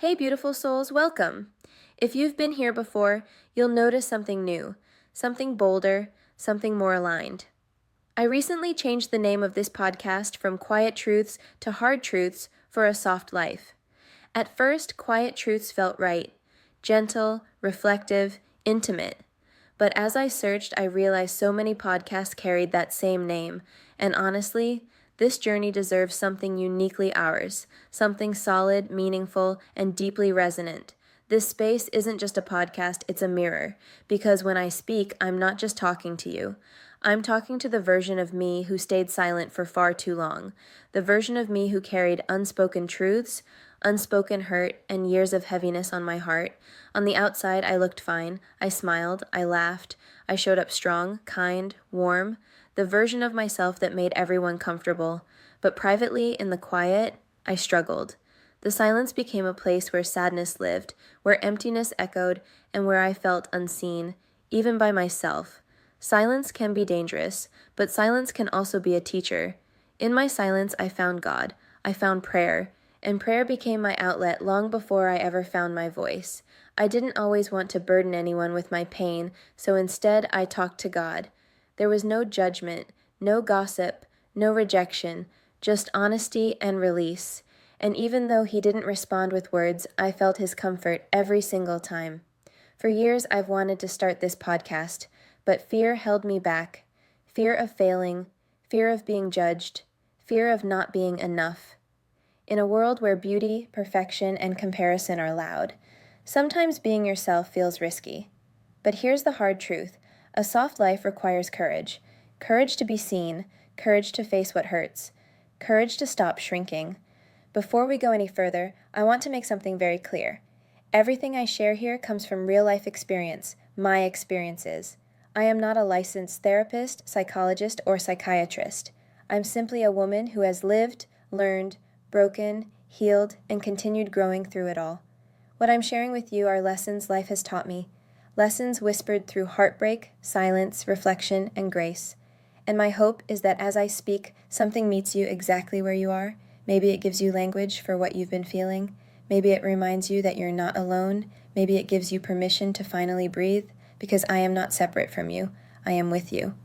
Hey, beautiful souls, welcome. If you've been here before, you'll notice something new, something bolder, something more aligned. I recently changed the name of this podcast from Quiet Truths to Hard Truths for a Soft Life. At first, Quiet Truths felt right, gentle, reflective, intimate. But as I searched, I realized so many podcasts carried that same name, and honestly, this journey deserves something uniquely ours, something solid, meaningful, and deeply resonant. This space isn't just a podcast, it's a mirror, because when I speak, I'm not just talking to you. I'm talking to the version of me who stayed silent for far too long, the version of me who carried unspoken truths, unspoken hurt, and years of heaviness on my heart. On the outside, I looked fine. I smiled. I laughed. I showed up strong, kind, warm, the version of myself that made everyone comfortable. But privately, in the quiet, I struggled. The silence became a place where sadness lived, where emptiness echoed, and where I felt unseen, even by myself. Silence can be dangerous, but silence can also be a teacher. In my silence, I found God. I found prayer. And prayer became my outlet long before I ever found my voice. I didn't always want to burden anyone with my pain, so instead I talked to God. There was no judgment, no gossip, no rejection, just honesty and release. And even though He didn't respond with words, I felt His comfort every single time. For years, I've wanted to start this podcast, but fear held me back. Fear of failing, fear of being judged, fear of not being enough. In a world where beauty, perfection, and comparison are loud, sometimes being yourself feels risky. But here's the hard truth. A soft life requires courage. Courage to be seen, courage to face what hurts, courage to stop shrinking. Before we go any further, I want to make something very clear. Everything I share here comes from real-life experience, my experiences. I am not a licensed therapist, psychologist, or psychiatrist. I'm simply a woman who has lived, learned, broken, healed, and continued growing through it all. What I'm sharing with you are lessons life has taught me, lessons whispered through heartbreak, silence, reflection, and grace. And my hope is that as I speak, something meets you exactly where you are. Maybe it gives you language for what you've been feeling. Maybe it reminds you that you're not alone. Maybe it gives you permission to finally breathe, because I am not separate from you. I am with you.